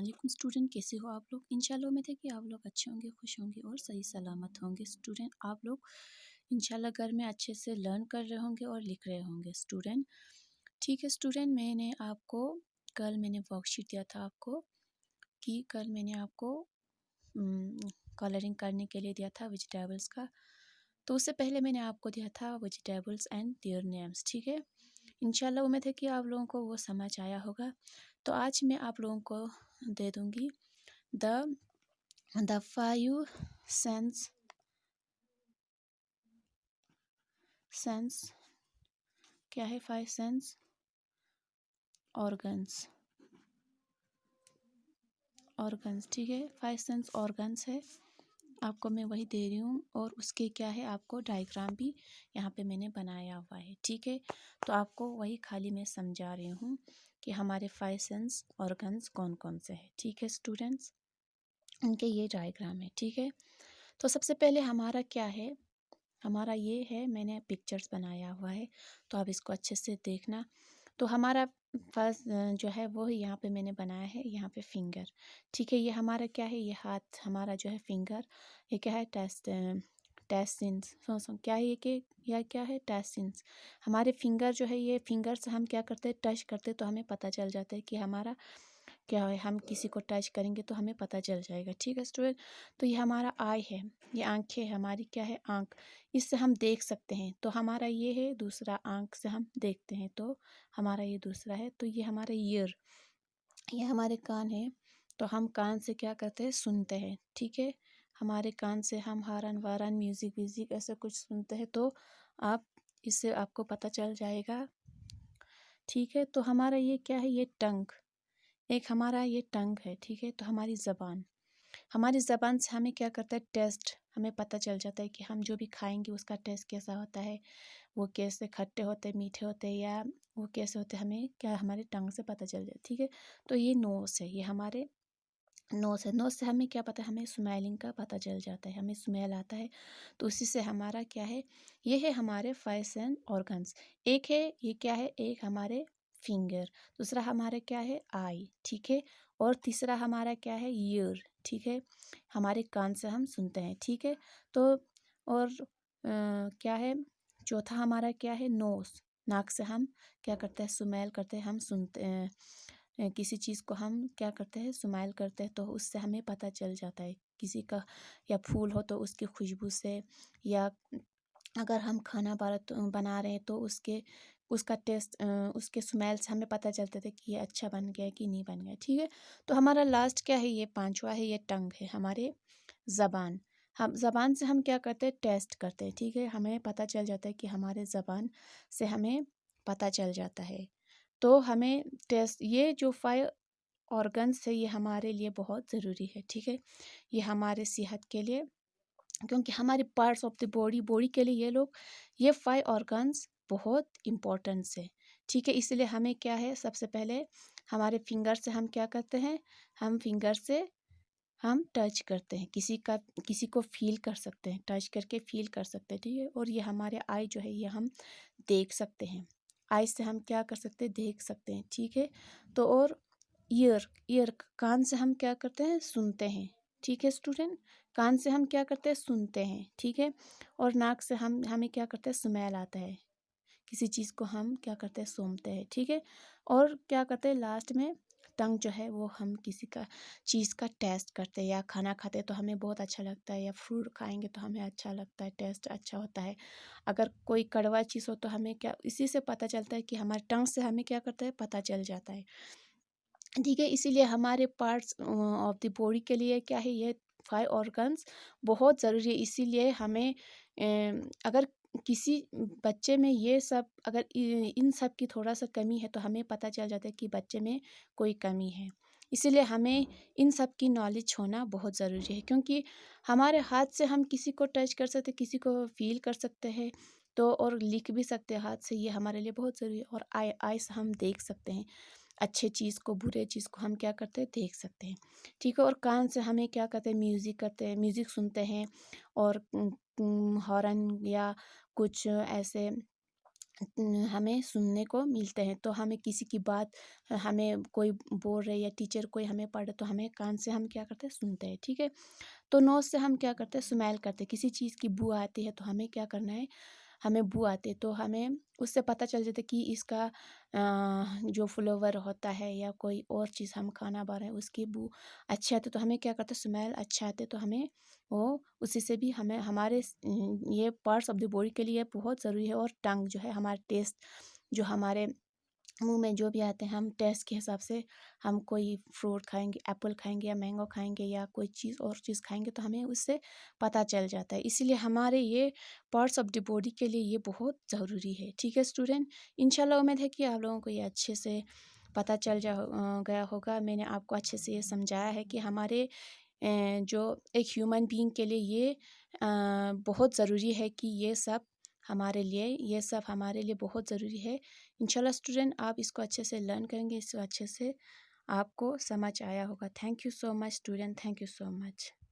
वालेकुम स्टूडेंट, कैसे हो आप लोग। इंशाल्लाह उम्मीद है कि आप लोग अच्छे होंगे, खुश होंगे और सही सलामत होंगे। स्टूडेंट, आप लोग इंशाल्लाह घर में अच्छे से लर्न कर रहे होंगे और लिख रहे होंगे। स्टूडेंट, ठीक है स्टूडेंट, कल मैंने वर्कशीट दिया था आपको कि कल मैंने आपको कलरिंग करने के लिए दिया था वेजिटेबल्स का। तो उससे पहले मैंने आपको दिया था वेजिटेबल्स एंड देयर नेम्स। ठीक है, इंशाल्लाह उम्मीद है कि आप लोगों को वो समझ आया होगा। तो आज मैं आप लोगों को दे दूँगी द द 5 सेंस क्या है, 5 सेंस ऑर्गन्स। ठीक है, 5 सेंस ऑर्गन्स है, आपको मैं वही दे रही हूँ। और उसके क्या है, आपको डायग्राम भी यहाँ पे मैंने बनाया हुआ है। ठीक है, तो आपको वही खाली मैं समझा रही हूँ कि हमारे 5 सेंस ऑर्गन्स कौन कौन से हैं। ठीक है स्टूडेंट्स, उनके ये डायग्राम है। ठीक है, तो सबसे पहले हमारा क्या है, हमारा ये है, मैंने पिक्चर्स बनाया हुआ है, तो आप इसको अच्छे से देखना। तो हमारा फर्स्ट जो है वो यहाँ पे मैंने बनाया है, यहाँ पे फिंगर। ठीक है, ये हमारा क्या है, ये हाथ हमारा जो है फिंगर, ये क्या है, टेस्टिन्स। क्या है ये, कि यह क्या है, टेस्टिन्स। हमारे फिंगर जो है, ये फिंगर से हम क्या करते हैं, टच करते, तो हमें पता चल जाता है कि हमारा क्या है। हम किसी को टच करेंगे तो हमें पता चल जाएगा। ठीक है स्टूडेंट, तो ये हमारा आई है, ये आंखें है हमारी, क्या है, आंख, इससे हम देख सकते हैं। तो हमारा ये है दूसरा, आंख से हम देखते हैं, तो हमारा ये दूसरा है। तो ये हमारा ईयर, ये हमारे कान है, तो हम कान से क्या करते हैं, सुनते हैं। ठीक है, हमारे कान से हम हारन वारन म्यूज़िक व्यूज़िक ऐसा कुछ सुनते हैं, तो आप इससे आपको पता चल जाएगा। ठीक है, तो हमारा ये क्या है, ये टंग, एक हमारा ये टंग है। ठीक है, तो हमारी ज़बान से हमें क्या करता है, टेस्ट, हमें पता चल जाता है कि हम जो भी खाएंगे उसका टेस्ट कैसा होता है, वो कैसे खट्टे होते हैं, मीठे होते हैं, या वो कैसे होते हैं, हमें क्या हमारे टंग से पता चल जाए। ठीक है, तो ये नोस है, ये हमारे नोस है। नोस से हमें क्या पता है, हमें स्मेलिंग का पता चल जाता है, हमें स्मेल आता है, तो उसी से हमारा क्या है, ये है हमारे 5 सेंस ऑर्गन्स। एक है ये क्या है, एक हमारे फिंगर, दूसरा हमारे क्या है, आई। ठीक है, और तीसरा हमारा क्या है, ईयर। ठीक है, हमारे कान से हम सुनते हैं। ठीक है, तो और क्या है, चौथा हमारा क्या है, नोस, नाक से हम क्या करते हैं, स्मेल करते हैं, हम सुनते हैं किसी चीज़ को, हम क्या करते हैं, स्माइल करते हैं, तो उससे हमें पता चल जाता है किसी का, या फूल हो तो उसकी खुशबू से, या अगर हम खाना बना रहे हैं तो उसका टेस्ट, उसके स्मेल से हमें पता चलता था कि ये अच्छा बन गया कि नहीं बन गया। ठीक है, तो हमारा लास्ट क्या है, ये पांचवा है, ये टंग है, हमारे ज़बान। हम ज़बान से हम क्या करते हैं, टेस्ट करते हैं। ठीक है, हमें पता चल जाता है कि हमारे ज़बान से हमें पता चल जाता है। तो हमें टेस्ट, ये जो 5 ऑर्गन्स है, ये हमारे लिए बहुत ज़रूरी है। ठीक है, ये हमारे सेहत के लिए, क्योंकि हमारे पार्ट्स ऑफ द बॉडी के लिए ये 5 ऑर्गन्स बहुत इम्पोर्टेंस है। ठीक है, इसलिए हमें क्या है, सबसे पहले हमारे फिंगर से हम क्या करते हैं, हम फिंगर से हम टच करते हैं, किसी को फील कर सकते हैं, टच करके फील कर सकते हैं। ठीक है, और ये हमारे आई जो है, ये हम देख सकते हैं, आई से हम क्या कर सकते हैं, देख सकते हैं। ठीक है, तो और ईयर, कान से हम क्या करते हैं, सुनते हैं। ठीक है स्टूडेंट, कान से हम क्या करते हैं, सुनते हैं। ठीक है, और नाक से हमें क्या करते हैं, स्मेल आता है, किसी चीज़ को हम क्या करते हैं, सूंघते हैं। ठीक है, और क्या करते हैं, लास्ट में टंग जो है, वो हम किसी का चीज़ का टेस्ट करते हैं, या खाना खाते हैं तो हमें बहुत अच्छा लगता है, या फ्रूट खाएंगे तो हमें अच्छा लगता है, टेस्ट अच्छा होता है। अगर कोई कड़वा चीज़ हो तो हमें क्या, इसी से पता चलता है कि हमारे टंग से हमें क्या करता है, पता चल जाता है। ठीक है, इसीलिए हमारे पार्ट्स ऑफ द बॉडी के लिए क्या है, ये 5 ऑर्गन्स बहुत ज़रूरी है। इसीलिए हमें अगर किसी बच्चे में ये सब, अगर इन सब की थोड़ा सा कमी है, तो हमें पता चल जाता है कि बच्चे में कोई कमी है। इसीलिए हमें इन सब की नॉलेज होना बहुत ज़रूरी है, क्योंकि हमारे हाथ से हम किसी को टच कर सकते, किसी को फील कर सकते हैं, तो और लिख भी सकते हैं हाथ से, ये हमारे लिए बहुत ज़रूरी है। और आई से हम देख सकते हैं, अच्छे चीज़ को, बुरे चीज़ को हम क्या करते हैं, देख सकते हैं। ठीक है, और कान से हमें क्या करते हैं, म्यूज़िक करते हैं, म्यूज़िक सुनते हैं, और हॉर्न या कुछ ऐसे हमें सुनने को मिलते हैं। तो हमें किसी की बात हमें कोई बोल रहे या टीचर कोई हमें पढ़ तो हमें कान से हम क्या करते हैं, सुनते हैं, ठीक है। तो नोज़ से हम क्या करते हैं, स्मेल करते हैं। किसी चीज़ की बू आती है तो हमें क्या करना है, हमें बू आती है तो हमें उससे पता चल जाता है कि इसका जो फ्लेवर होता है या कोई और चीज़ हम खाना बना रहे हैं उसकी बू अच्छी आती है तो हमें क्या करते हैं, स्मेल अच्छा आते तो हमें वो उसी से भी हमें हमारे ये पार्ट्स ऑफ द बॉडी के लिए बहुत ज़रूरी है। और टंग जो है हमारा टेस्ट जो हमारे मुँह में जो भी आते हैं हम टेस्ट के हिसाब से हम कोई फ्रूट खाएँगे, एप्पल खाएँगे या मैंगो खाएँगे या कोई चीज़ और चीज़ खाएँगे तो हमें उससे पता चल जाता है। इसीलिए हमारे ये पार्ट्स ऑफ द बॉडी के लिए ये बहुत ज़रूरी है। ठीक है स्टूडेंट, इंशाल्लाह उम्मीद है कि आप लोगों को ये अच्छे से पता चल गया होगा। मैंने आपको अच्छे से ये समझाया है कि हमारे जो एक ह्यूमन बीइंग के लिए ये बहुत ज़रूरी है कि ये सब हमारे लिए बहुत ज़रूरी है। इंशाल्लाह स्टूडेंट आप इसको अच्छे से लर्न करेंगे, इसको अच्छे से आपको समझ आया होगा। Thank you so much student, thank you so much.